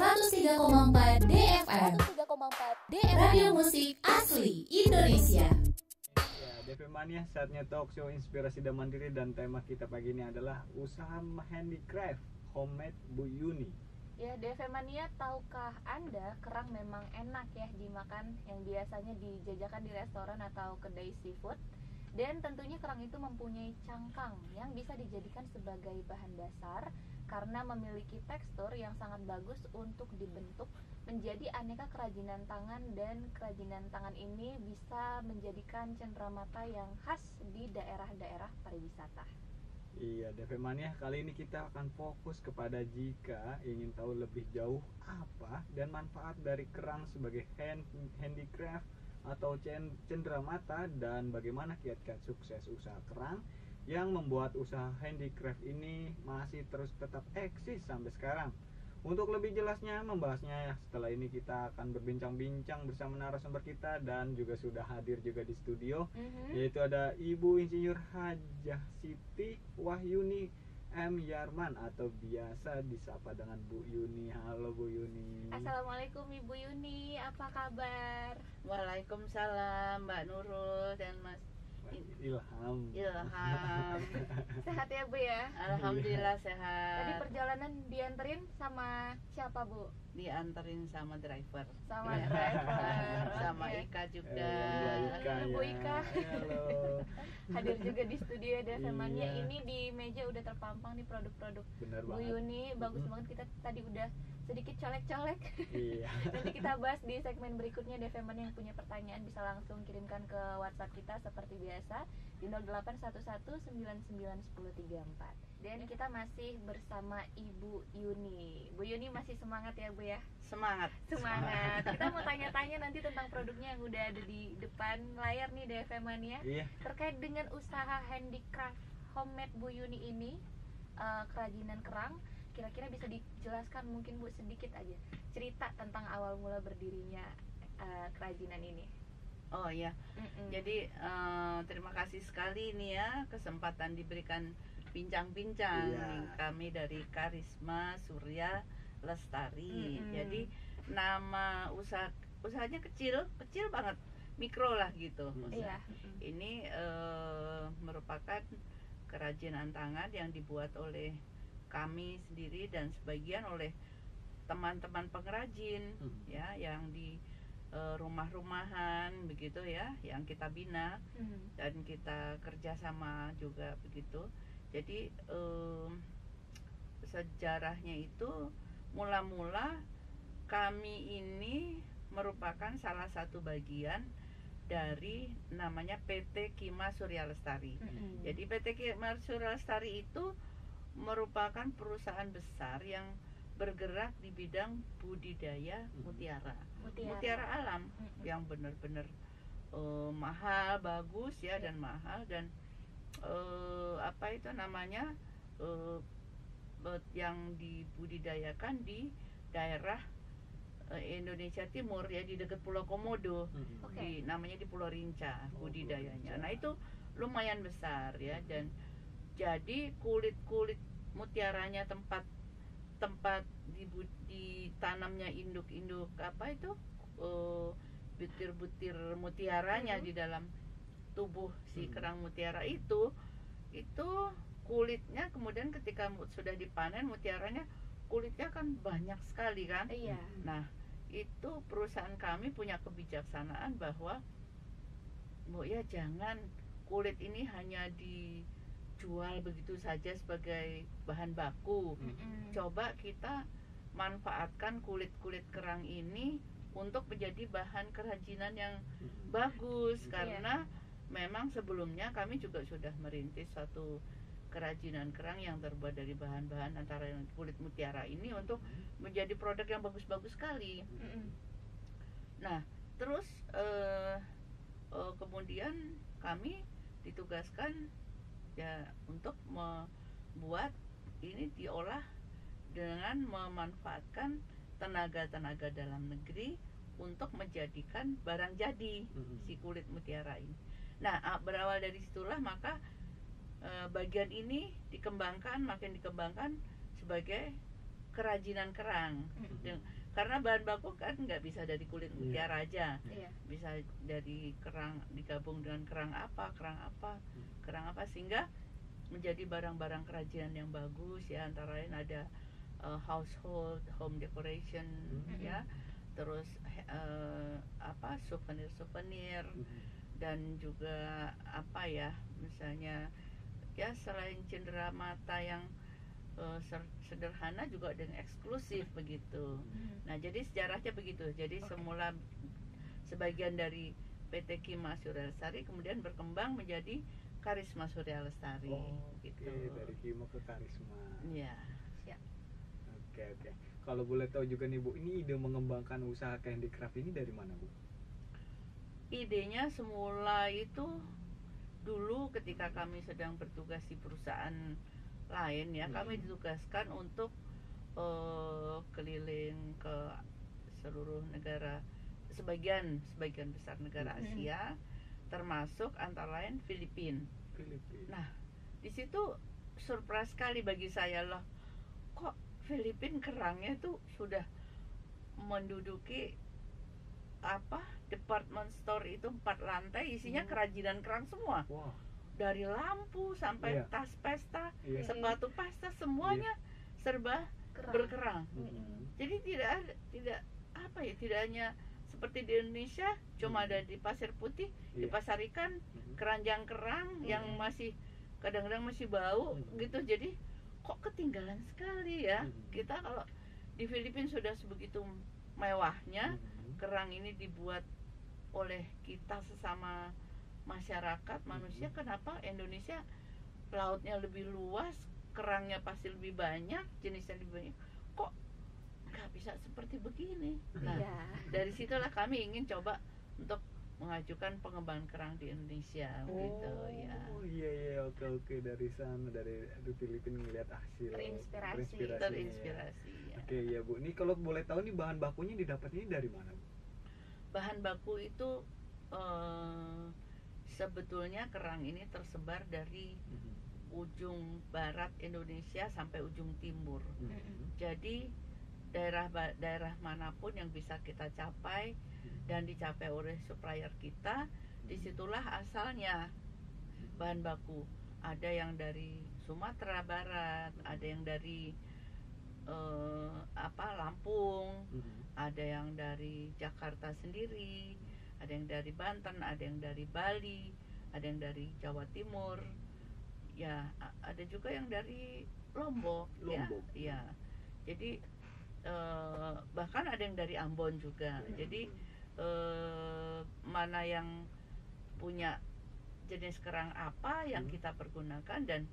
103,4 DFM. Radio Musik Asli Indonesia. Ya, DP Mania, saatnya talk show inspirasi dan mandiri, dan tema kita pagi ini adalah usaha handicraft homemade Bu Yuni. Ya, DP Mania, tahukah Anda kerang memang enak ya dimakan, yang biasanya dijajakan di restoran atau kedai seafood? Dan tentunya kerang itu mempunyai cangkang yang bisa dijadikan sebagai bahan dasar karena memiliki tekstur yang sangat bagus untuk dibentuk menjadi aneka kerajinan tangan, dan kerajinan tangan ini bisa menjadikan cenderamata yang khas di daerah-daerah pariwisata. Iya, DP Mania, kali ini kita akan fokus kepada jika ingin tahu lebih jauh apa dan manfaat dari kerang sebagai handicraft atau cenderamata, dan bagaimana kiat-kiat sukses usaha kerang yang membuat usaha handicraft ini masih terus tetap eksis sampai sekarang. Untuk lebih jelasnya membahasnya, setelah ini kita akan berbincang-bincang bersama narasumber kita, dan juga sudah hadir juga di studio, yaitu ada Ibu Insinyur Hajah Siti Wahyuni M. Yarman, atau biasa disapa dengan Bu Yuni. Halo Bu Yuni. Assalamualaikum Ibu Yuni, apa kabar? Waalaikumsalam Mbak Nurul dan Mas Ilham. Sehat ya Bu ya? Alhamdulillah Tadi sehat. perjalanan dianterin sama siapa Bu? Dianterin sama driver, Sama driver. sama Oke. Ika juga. Bu Ika. Halo. Hadir juga di studio DFM Mania. Iya. Ini di meja udah terpampang nih produk-produk Benar Bu banget. Yuni. Bagus banget, kita tadi udah sedikit colek-colek. Iya. Nanti kita bahas di segmen berikutnya. DFM Mania yang punya pertanyaan bisa langsung kirimkan ke WhatsApp kita seperti biasa di 0811991034. Dan kita masih bersama Ibu Yuni. Bu Yuni masih semangat ya Bu ya? Semangat. Semangat. Kita mau tanya-tanya nanti tentang produknya yang udah ada di depan layar nih DFM Mania. Iya. Terkait dengan usaha handicraft homemade Bu Yuni ini, kerajinan kerang, kira-kira bisa dijelaskan mungkin Bu sedikit aja cerita tentang awal mula berdirinya kerajinan ini. Oh ya. Jadi terima kasih sekali nih ya kesempatan diberikan bincang-bincang Iya. kami dari Karisma Surya Lestari. Jadi nama usahanya kecil banget, mikro lah gitu. Iya. Ini merupakan kerajinan tangan yang dibuat oleh kami sendiri dan sebagian oleh teman-teman pengrajin ya, yang di rumah-rumahan begitu ya, yang kita bina dan kita kerjasama juga begitu. Jadi sejarahnya itu mula-mula kami ini merupakan salah satu bagian dari namanya PT Kima Surya Lestari. Jadi PT Kima Surya Lestari itu merupakan perusahaan besar yang bergerak di bidang budidaya mutiara alam yang benar-benar mahal, bagus ya, dan mahal, dan apa itu namanya, yang dibudidayakan di daerah Indonesia Timur ya, di dekat Pulau Komodo. Namanya di Pulau Rinca budidayanya. Nah itu lumayan besar ya, dan jadi kulit mutiaranya, tempat ditanamnya induk apa itu, butir-butir mutiaranya di dalam tubuh si kerang mutiara itu kulitnya kemudian ketika sudah dipanen mutiaranya, kulitnya kan banyak sekali kan. Iya. Nah itu perusahaan kami punya kebijaksanaan bahwa Bu ya, jangan kulit ini hanya dijual begitu saja sebagai bahan baku. Coba kita manfaatkan kulit kerang ini untuk menjadi bahan kerajinan yang bagus, karena memang sebelumnya kami juga sudah merintis suatu kerajinan kerang yang terbuat dari bahan-bahan antara kulit mutiara ini untuk menjadi produk yang bagus-bagus sekali. Nah terus kemudian kami ditugaskan ya untuk membuat ini, diolah dengan memanfaatkan tenaga dalam negeri untuk menjadikan barang jadi si kulit mutiara ini. Nah berawal dari situlah maka bagian ini makin dikembangkan sebagai kerajinan kerang karena bahan baku kan nggak bisa dari kulit mutiara aja, Iya. bisa dari kerang digabung dengan kerang apa, sehingga menjadi barang-barang kerajinan yang bagus ya, antara lain ada household home decoration ya, terus souvenir dan juga apa ya, misalnya ya selain cendera mata yang sederhana juga ada yang eksklusif begitu. Nah, jadi sejarahnya begitu. Jadi semula sebagian dari PT Kima Surya Lestari kemudian berkembang menjadi Karisma Surya Lestari gitu. Dari Kimo ke Karisma. Iya. Oke. Kalau boleh tahu juga nih Bu, ini ide mengembangkan usaha handicraft ini dari mana Bu? Idenya semula itu dulu ketika kami sedang bertugas di perusahaan lain ya, kami ditugaskan untuk keliling ke seluruh negara, sebagian besar negara Asia, termasuk antara lain Filipina. Nah, di situ surprise sekali bagi saya loh, kok Filipina kerangnya tuh sudah menduduki department store itu 4 lantai isinya kerajinan kerang semua. Dari lampu sampai tas pesta, sepatu pasta, semuanya serba berkerang. Jadi tidak hanya seperti di Indonesia cuma ada di Pasir Putih, di Pasar Ikan, keranjang kerang yang masih kadang-kadang masih bau gitu. Jadi kok ketinggalan sekali ya. Kita kalau di Filipina sudah sebegitu mewahnya, kerang ini dibuat oleh kita sesama masyarakat manusia. Kenapa Indonesia lautnya lebih luas, kerangnya pasti lebih banyak, jenisnya lebih banyak, kok nggak bisa seperti begini? Nah, dari situlah kami ingin coba untuk mengajukan pengembangan kerang di Indonesia gitu ya. Iya, oke, dari sana, dari Filipina ngelihat hasil terinspirasi ya. Oke, ya Bu, ini kalau boleh tahu nih bahan bakunya didapatnya dari mana Bu? Bahan baku itu sebetulnya kerang ini tersebar dari ujung barat Indonesia sampai ujung timur. Jadi daerah manapun yang bisa kita capai dan dicapai oleh supplier kita, disitulah asalnya bahan baku. Ada yang dari Sumatera Barat, ada yang dari Lampung, ada yang dari Jakarta sendiri, ada yang dari Banten, ada yang dari Bali, ada yang dari Jawa Timur, ya ada juga yang dari Lombok. Ya. Jadi bahkan ada yang dari Ambon juga. Jadi mana yang punya jenis kerang apa yang kita pergunakan dan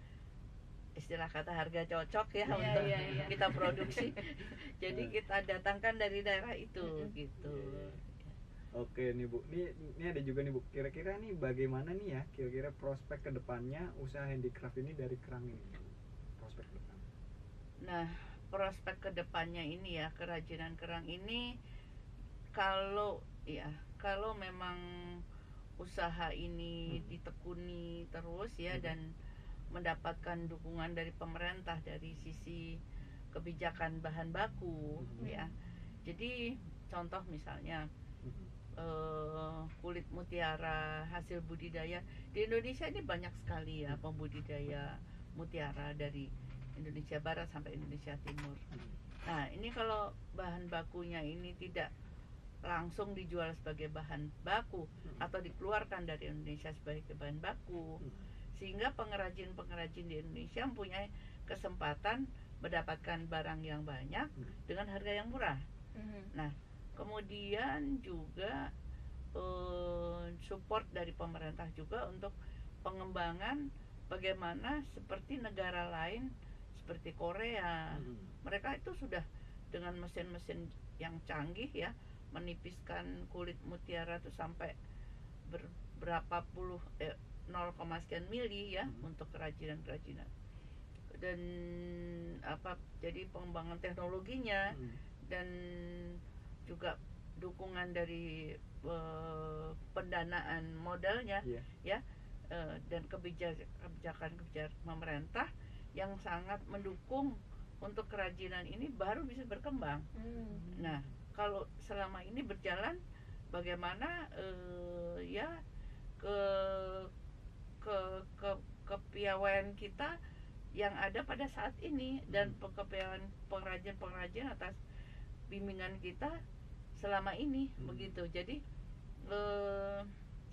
istilah kata harga cocok ya untuk kita produksi. Jadi kita datangkan dari daerah itu gitu. Oke nih Bu, ini ada juga nih Bu, kira-kira nih bagaimana nih ya kira-kira prospek kedepannya usaha handicraft ini dari kerang ini, prospek depan. Nah, prospek kedepannya ini ya, kerajinan kerang ini kalau memang usaha ini ditekuni terus ya dan mendapatkan dukungan dari pemerintah dari sisi kebijakan bahan baku ya. Jadi contoh misalnya kulit mutiara hasil budidaya di Indonesia ini banyak sekali ya pembudidaya mutiara dari Indonesia Barat sampai Indonesia Timur. Nah, ini kalau bahan bakunya ini tidak langsung dijual sebagai bahan baku atau dikeluarkan dari Indonesia sebagai bahan baku, sehingga pengrajin-pengrajin di Indonesia mempunyai kesempatan mendapatkan barang yang banyak dengan harga yang murah. Nah, kemudian juga support dari pemerintah juga untuk pengembangan bagaimana seperti negara lain seperti Korea. Mereka itu sudah dengan mesin-mesin yang canggih ya, menipiskan kulit mutiara itu sampai berapa puluh 0, sekian mili ya untuk kerajinan-kerajinan. Dan jadi pengembangan teknologinya dan juga dukungan dari pendanaan modalnya ya, dan kebijakan pemerintah yang sangat mendukung untuk kerajinan ini baru bisa berkembang. Nah, selama ini berjalan, bagaimana ya ke ke ke kepiawaian kita yang ada pada saat ini, dan kepiawaian pengrajin atas bimbingan kita selama ini. Begitu. Jadi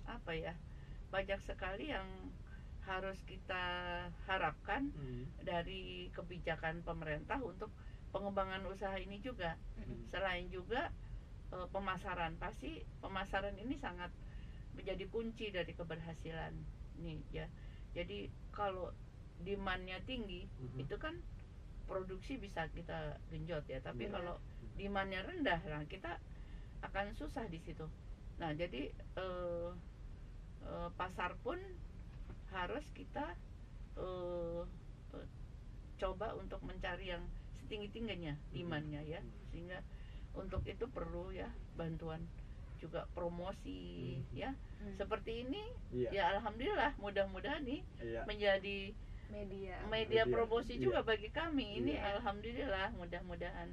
apa ya, banyak sekali yang harus kita harapkan dari kebijakan pemerintah untuk pengembangan usaha ini juga. Selain juga pemasaran, pasti pemasaran ini sangat menjadi kunci dari keberhasilan nih ya. Jadi kalau demand-nya tinggi, itu kan produksi bisa kita genjot ya. Tapi kalau demand-nya rendah, nah kita akan susah di situ. Nah, jadi pasar pun harus kita coba untuk mencari yang setinggi-tingginya demand-nya ya. Sehingga untuk itu perlu ya bantuan juga promosi ya. Seperti ini ya, alhamdulillah, mudah-mudahan nih menjadi media promosi juga bagi kami ini. Alhamdulillah, mudah-mudahan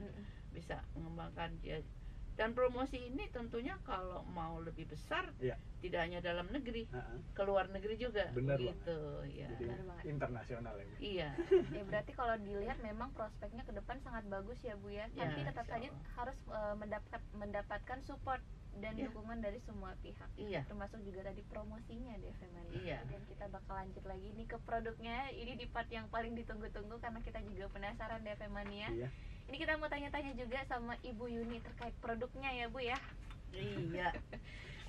bisa mengembangkan ya. Dan promosi ini tentunya kalau mau lebih besar, tidak hanya dalam negeri, keluar negeri juga. Benar gitu ya. Jadi internasional ya. Iya. Ya berarti kalau dilihat memang prospeknya ke depan sangat bagus ya Bu ya. Tapi tetap saja harus mendapatkan support dan dukungan dari semua pihak. Termasuk juga tadi promosinya deh Femania. Dan kita bakal lanjut lagi nih ke produknya. Ini di part yang paling ditunggu-tunggu karena kita juga penasaran deh Femania. Ini kita mau tanya-tanya juga sama Ibu Yuni terkait produknya ya Bu ya. Iya.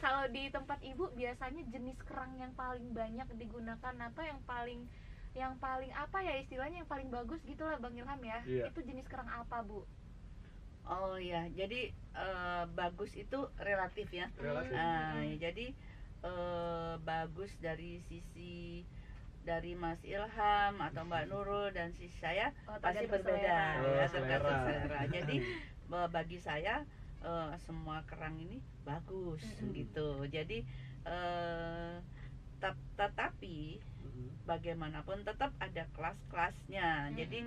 Kalau di tempat Ibu biasanya jenis kerang yang paling banyak digunakan atau yang paling apa ya istilahnya, yang paling bagus gitulah Bang Ilham ya. Itu jenis kerang apa Bu? Oh ya, jadi bagus itu relatif ya. Jadi bagus dari sisi dari Mas Ilham atau Mbak Nurul dan sisi saya pasti berbeda ya, tergantung selera. Jadi bagi saya semua kerang ini bagus gitu. Jadi tetapi bagaimanapun tetap ada kelas-kelasnya. Jadi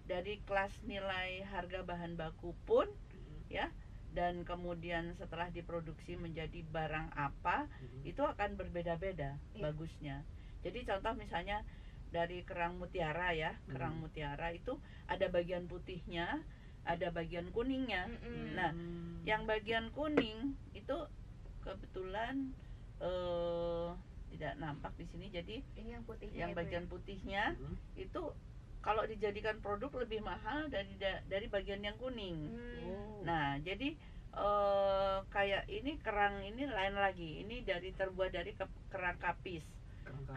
dari kelas nilai harga bahan baku pun ya, dan kemudian setelah diproduksi menjadi barang apa, itu akan berbeda-beda bagusnya. Jadi contoh misalnya dari kerang mutiara ya, kerang mutiara itu ada bagian putihnya, ada bagian kuningnya. Nah, yang bagian kuning itu kebetulan tidak nampak di sini. Jadi ini yang putihnya, yang bagian putihnya itu kalau dijadikan produk lebih mahal dari bagian yang kuning. Nah, jadi kayak ini kerang ini lain lagi. Ini terbuat dari kerang kapis.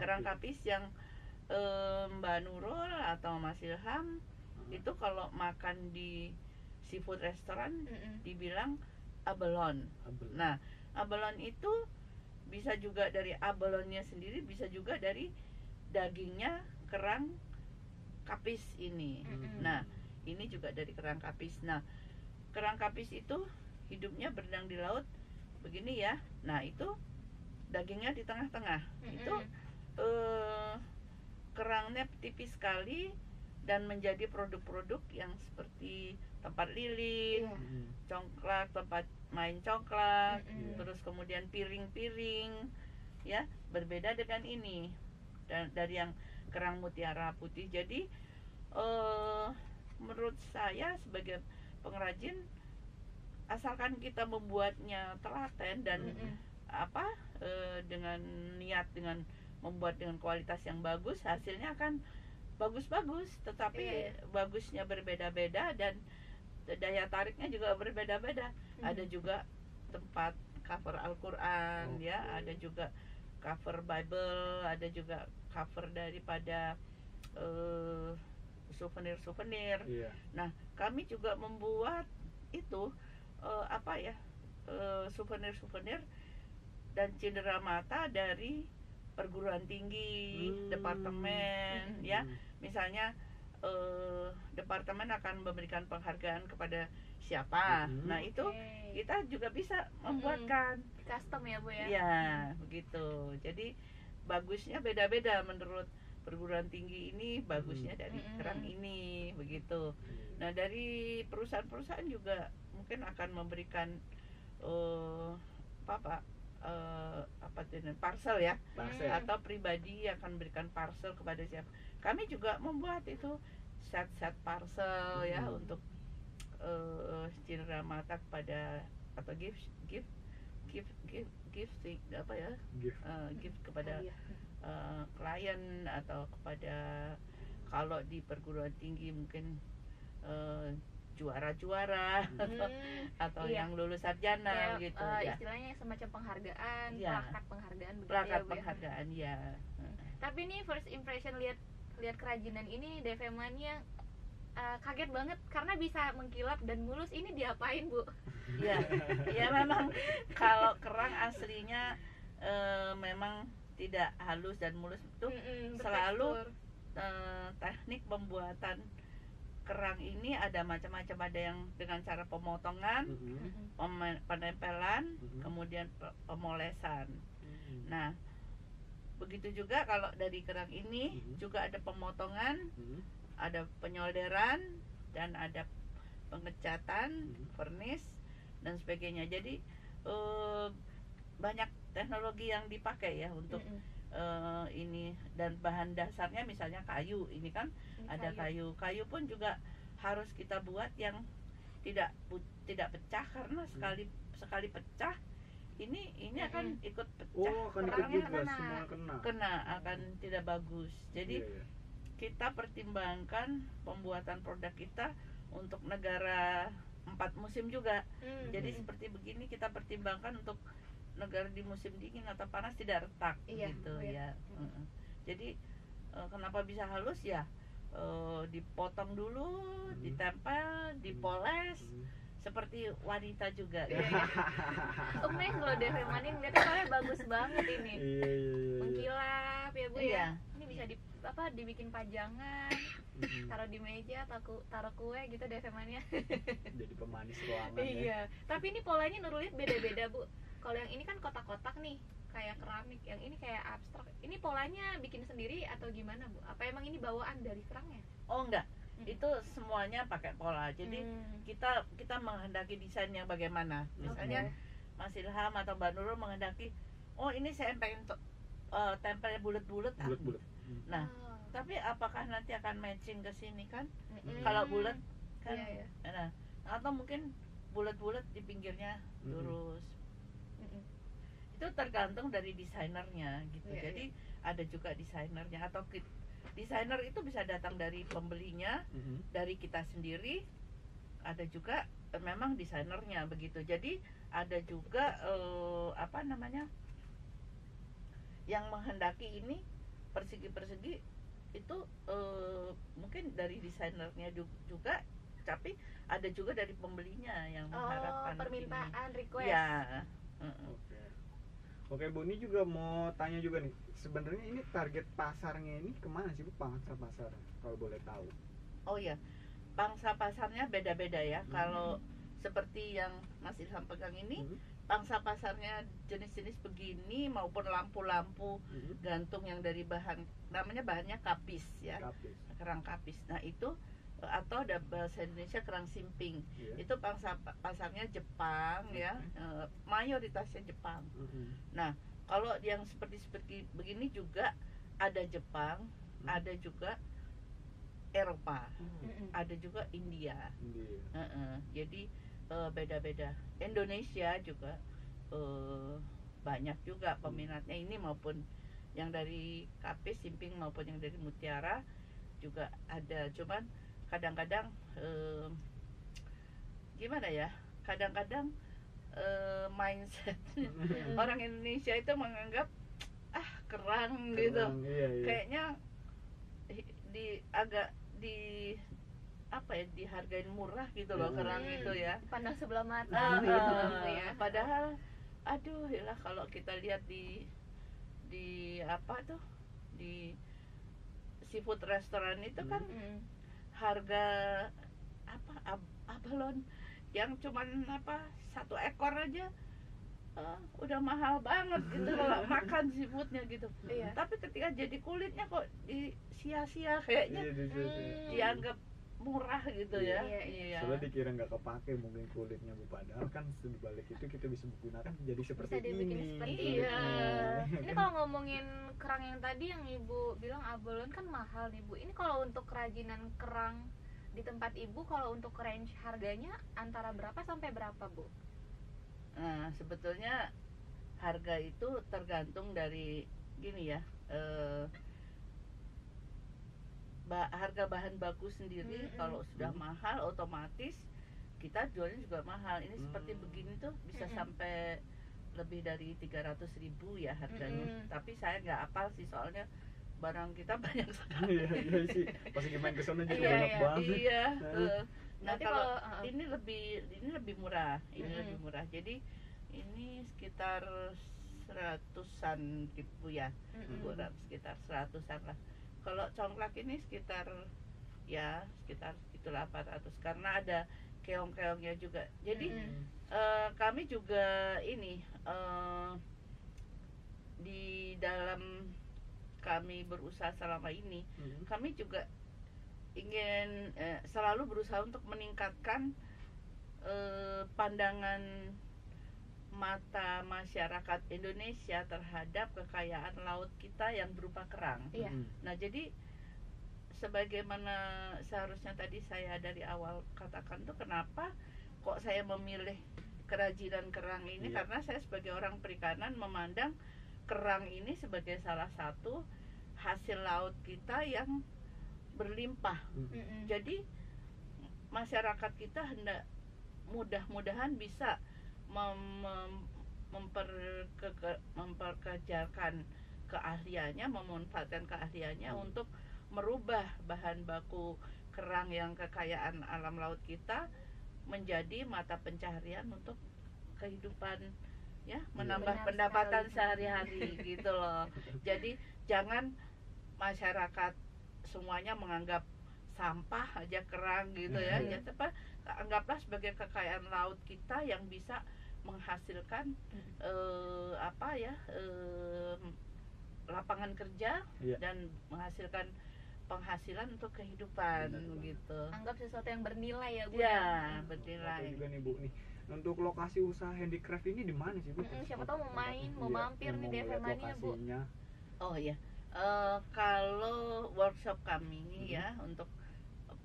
Kerang kapis yang Mbak Nurul atau Mas Ilham itu kalau makan di seafood restoran dibilang abalone. Nah, abalone itu bisa juga dari abalonnya sendiri, bisa juga dari dagingnya kerang kapis ini. Nah, ini juga dari kerang kapis. Nah, kerang kapis itu hidupnya berenang di laut begini ya. Nah, itu dagingnya di tengah-tengah. Itu kerangnya tipis sekali dan menjadi produk-produk yang seperti tempat lilin, congklak, tempat main congklak, terus kemudian piring-piring ya, berbeda dengan ini dan dari yang kerang mutiara putih. Jadi menurut saya sebagai pengrajin, asalkan kita membuatnya telaten dan dengan niat, dengan membuat dengan kualitas yang bagus, hasilnya akan bagus-bagus. Tetapi bagusnya berbeda-beda dan daya tariknya juga berbeda-beda. Ada juga tempat cover Al-Quran ya, ada juga cover Bible, ada juga cover daripada souvenir-souvenir. Nah, kami juga membuat itu souvenir-souvenir dan cindera mata dari perguruan tinggi, departemen ya. Misalnya departemen akan memberikan penghargaan kepada siapa. Nah, itu kita juga bisa membuatkan custom ya Bu ya. Iya, begitu. Jadi bagusnya beda-beda menurut perguruan tinggi ini, bagusnya dari kerang ini begitu. Nah, dari perusahaan-perusahaan juga mungkin akan memberikan apa parcel ya, Parcel. atau pribadi akan berikan parcel kepada siapa. Kami juga membuat itu set parcel ya untuk cenderamata kepada atau gift apa ya, gift kepada klien atau kepada, kalau di perguruan tinggi mungkin juara-juara atau Iya. yang lulus sarjana gitu ya. Istilahnya semacam penghargaan, Iya. plakat penghargaan begitu Plakat ya, Bu, ya. penghargaan ya. Tapi nih first impression lihat kerajinan ini DV Mania kaget banget karena bisa mengkilap dan mulus. Ini diapain, Bu? Ya, ya memang kalau kerang aslinya memang tidak halus dan mulus, itu selalu teknik pembuatan kerang ini ada macam-macam. Ada yang dengan cara pemotongan, penempelan, kemudian pemolesan. Nah, begitu juga kalau dari kerang ini juga ada pemotongan, ada penyolderan, dan ada pengecatan, vernis dan sebagainya. Jadi banyak teknologi yang dipakai ya untuk ini, dan bahan dasarnya misalnya kayu. Ini kan ada kayu pun juga harus kita buat yang tidak pecah, karena sekali pecah ini akan ikut pecah. Akan ikut Kerangnya juga, kena. semua kena. Akan tidak bagus. Jadi Iya. kita pertimbangkan pembuatan produk kita untuk negara 4 musim juga. Jadi seperti begini kita pertimbangkan untuk negara di musim dingin atau panas tidak retak gitu ya. Jadi kenapa bisa halus ya? Dipotong dulu, ditempel, dipoles, seperti wanita juga. Nih kalau DV Mania ngeliatnya soalnya bagus banget ini. Iya. Mengkilap ya, Bu Iya. ya. Ini bisa dibikin pajangan, taruh di meja, taruh kue gitu DV Mania. Jadi pemanis ruangan ya. Iya. Tapi ini polanya Nurul lihat beda-beda, Bu. Kalau yang ini kan kotak-kotak nih, kayak keramik. Yang ini kayak abstrak. Ini polanya bikin sendiri atau gimana, Bu? Apa emang ini bawaan dari kerangnya? Oh enggak, itu semuanya pakai pola. Jadi kita menghendaki desain yang bagaimana. Misalnya Mas Ilham atau Mbak Nurul menghendaki, oh ini saya pengen tempelnya bulat-bulat. Bulat-bulat. Nah, tapi apakah nanti akan matching ke sini kan? Kalau bulat kan, Iya. nah, atau mungkin bulat-bulat di pinggirnya lurus. Itu tergantung dari desainernya gitu. Iya, Jadi ada juga desainernya, atau desainer itu bisa datang dari pembelinya, dari kita sendiri. Ada juga memang desainernya begitu. Jadi ada juga yang menghendaki ini persegi-persegi itu mungkin dari desainernya juga, tapi ada juga dari pembelinya yang mengharapkan permintaan, request. ya. Oke Bu, ini juga mau tanya juga nih, sebenarnya ini target pasarnya ini kemana sih Bu, pangsa pasar kalau boleh tahu? Oh ya, pangsa pasarnya beda-beda ya. Kalau seperti yang Mas Ilham pegang ini, pangsa pasarnya jenis-jenis begini maupun lampu-lampu gantung yang dari bahannya kapis ya, kerang kapis. Nah itu, atau ada bahasa Indonesia kerang simping. Itu pangsa pasarnya Jepang ya, mayoritasnya Jepang. Nah kalau yang seperti begini juga ada Jepang, ada juga Eropa, ada juga India. Jadi beda-beda. Indonesia juga banyak juga peminatnya ini, maupun yang dari kapis simping maupun yang dari mutiara juga ada. Cuman kadang-kadang gimana ya, kadang-kadang mindset orang Indonesia itu menganggap kerang gitu, kayaknya dihargain murah gitu loh, kerang itu ya, pandang sebelah mata gitu ya. Padahal aduh ya, kalau kita lihat di seafood restoran itu kan harga abalone yang cuman satu ekor aja udah mahal banget gitu kalau makan seafoodnya gitu. Tapi ketika jadi kulitnya kok sia-sia kayaknya, dianggap murah gitu Iya. ya. Iya. Soalnya dikira nggak kepake mungkin kulitnya Bu, padahal kan sebalik itu kita bisa gunakan jadi seperti Bisa dibikin ini. seperti Iya. Ini kalau ngomongin kerang yang tadi yang Ibu bilang abalone kan mahal nih Bu. Ini kalau untuk kerajinan kerang di tempat Ibu, kalau untuk range harganya antara berapa sampai berapa Bu? Nah, sebetulnya harga itu tergantung dari gini ya, harga bahan baku sendiri. Kalau sudah mahal otomatis kita jualnya juga mahal. Ini seperti begini tuh bisa sampai lebih dari 300.000 ya harganya. Tapi saya nggak hafal sih, soalnya barang kita banyak sekali. Iya sih. Pas lagi main ke sana juga Iya, banyak iya. banget. Iya. Nah, Berarti kalau kalau ini lebih murah. Lebih murah. Jadi ini sekitar seratusan ribu ya. Sekitar seratusan lah. Kalau congklak ini sekitar itulah 400, karena ada keong-keongnya juga. Jadi kami juga ini di dalam kami berusaha selama ini, kami juga ingin selalu berusaha untuk meningkatkan pandangan mata masyarakat Indonesia terhadap kekayaan laut kita yang berupa kerang. Iya. Nah, jadi sebagaimana seharusnya tadi saya dari awal katakan tuh, kenapa kok saya memilih kerajinan kerang ini? Iya. Karena saya sebagai orang perikanan memandang kerang ini sebagai salah satu hasil laut kita yang berlimpah. Jadi masyarakat kita hendak mudah-mudahan bisa memperkerjakan keahliannya, memanfaatkan keahliannya untuk merubah bahan baku kerang yang kekayaan alam laut kita menjadi mata pencaharian untuk kehidupan ya, menambah Benar pendapatan sekali. sehari-hari gitu loh. Jadi jangan masyarakat semuanya menganggap sampah aja kerang gitu ya. Ya, anggaplah sebagai kekayaan laut kita yang bisa menghasilkan lapangan kerja dan menghasilkan penghasilan untuk kehidupan gitu. Anggap sesuatu yang bernilai ya Bu. Ya, Oke bernilai. juga nih Bu nih. Untuk lokasi usaha handicraft ini di mana sih Bu? Siapa tahu mau main, mau mampir nih di FM Mania Bu. Oh iya. Kalau workshop kami ya untuk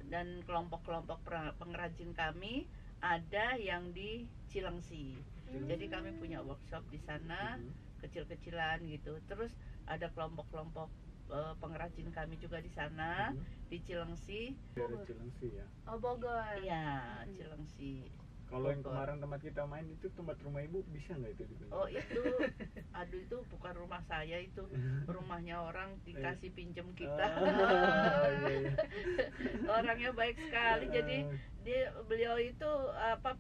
dan kelompok-kelompok pengrajin kami ada yang di Cilengsi. Jadi kami punya workshop di sana, kecil-kecilan gitu. Terus ada kelompok-kelompok pengrajin kami juga di sana, di Cilengsi. Dari Cilengsi ya. Oh, Bogor. Iya, Cilengsi. Kalau yang kemarin tempat kita main itu tempat rumah Ibu, bisa nggak itu dikunjungi? Oh itu, aduh itu bukan rumah saya, itu rumahnya orang dikasih pinjem kita. Orangnya baik sekali, jadi beliau itu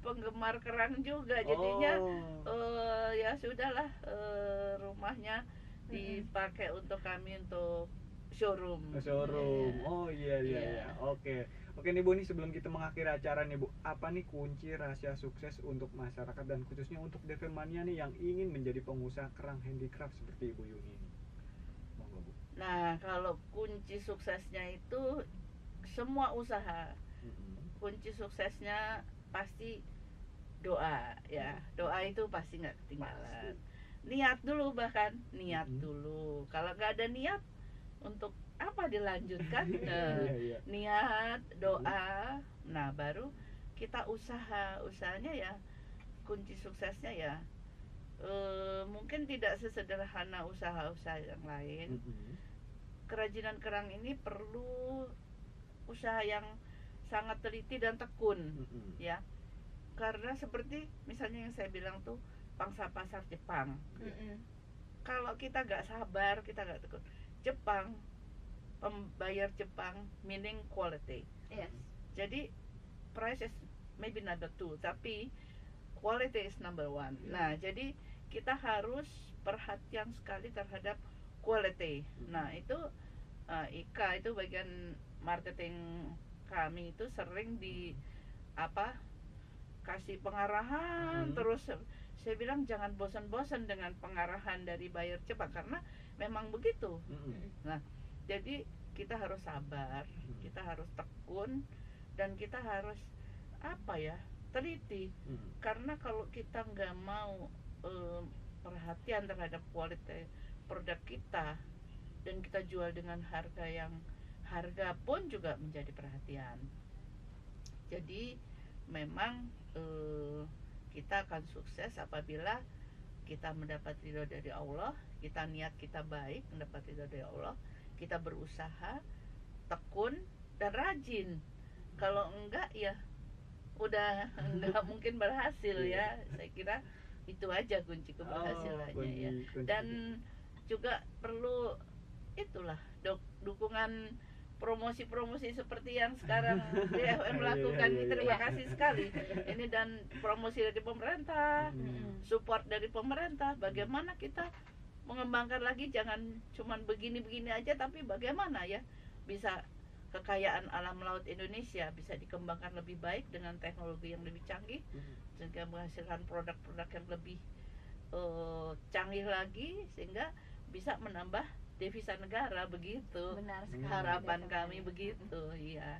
penggemar kerang juga, jadinya ya sudahlah, rumahnya dipakai untuk kami untuk showroom. Oh iya. Oke nih Bu, nih sebelum kita mengakhiri acara nih Bu, apa nih kunci rahasia sukses untuk masyarakat dan khususnya untuk DV Mania nih yang ingin menjadi pengusaha kerang handicraft seperti Ibu Yuni ini? Monggo Bu. Nah, kalau kunci suksesnya itu semua usaha, kunci suksesnya pasti doa ya. Doa itu pasti nggak ketinggalan. Niat dulu, bahkan niat dulu. Kalau nggak ada niat, untuk apa dilanjutkan? Niat, doa, nah baru kita usahanya ya, kunci suksesnya ya mungkin tidak sesederhana usaha-usaha yang lain. Kerajinan kerang ini perlu usaha yang sangat teliti dan tekun ya, karena seperti misalnya yang saya bilang tuh pangsa pasar Jepang. Kalau kita nggak sabar, kita nggak tekun, Jepang, pembayar Jepang meaning quality. Yes. Jadi price is maybe number 2, tapi quality is number 1. Nah, jadi kita harus perhatian sekali terhadap quality. Nah, itu Ika itu bagian marketing kami itu sering kasih pengarahan terus. Saya bilang jangan bosan-bosan dengan pengarahan dari buyer Jepang karena memang begitu. Nah, jadi kita harus sabar, kita harus tekun dan kita harus teliti. Karena kalau kita nggak mau perhatian terhadap kualitas produk kita dan kita jual dengan harga pun juga menjadi perhatian. Jadi memang kita akan sukses apabila kita mendapat ridho dari Allah, kita niat kita baik mendapat ridho dari Allah, kita berusaha tekun dan rajin. Kalau enggak ya udah enggak mungkin berhasil ya. Saya kira itu aja kunci keberhasilannya ya. Dan juga perlu itulah dukungan promosi-promosi seperti yang sekarang DFM lakukan ini. Terima kasih sekali ini, dan promosi dari pemerintah, support dari pemerintah. Bagaimana kita mengembangkan lagi, jangan cuman begini-begini aja, tapi bagaimana ya bisa kekayaan alam laut Indonesia bisa dikembangkan lebih baik dengan teknologi yang lebih canggih, sehingga menghasilkan produk-produk yang lebih canggih lagi, sehingga bisa menambah devisa negara, begitu. Benar sekali. Harapan kami begitu, iya.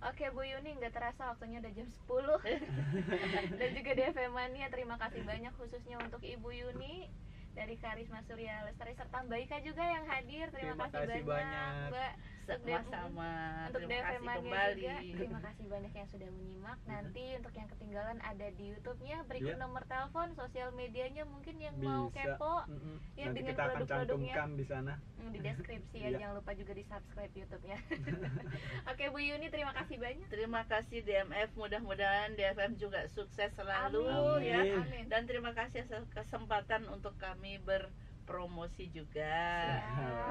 Oke Bu Yuni, nggak terasa waktunya udah jam 10 dan juga DFM Mania, terima kasih banyak khususnya untuk Ibu Yuni dari Karisma Surya Lestari serta Mbak Ika juga yang hadir. Terima kasih banyak Mbak. Sama-sama. Untuk Terima kasih DFM-nya kembali. juga terima kasih banyak yang sudah menyimak. Nanti untuk yang ketinggalan ada di YouTube-nya, berikut nomor telepon, sosial medianya mungkin yang mau kepo ya nanti dengan kita akan produk-produknya cantumkan di sana di deskripsi ya. Jangan lupa juga di subscribe YouTube-nya. Oke Bu Yuni, terima kasih banyak. Terima kasih DMF, mudah-mudahan DFM juga sukses selalu. Amin. Ya. Amin. Dan terima kasih atas kesempatan untuk kami berpromosi juga.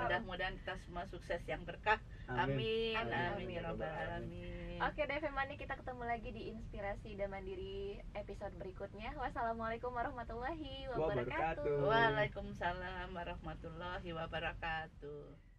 Mudah-mudahan kita semua sukses yang berkah. Amin. Amin ya rabbal alamin. Oke DFM Mania, kita ketemu lagi di Inspirasi dan Mandiri episode berikutnya. Wassalamualaikum warahmatullahi wabarakatuh. Waalaikumsalam warahmatullahi wabarakatuh.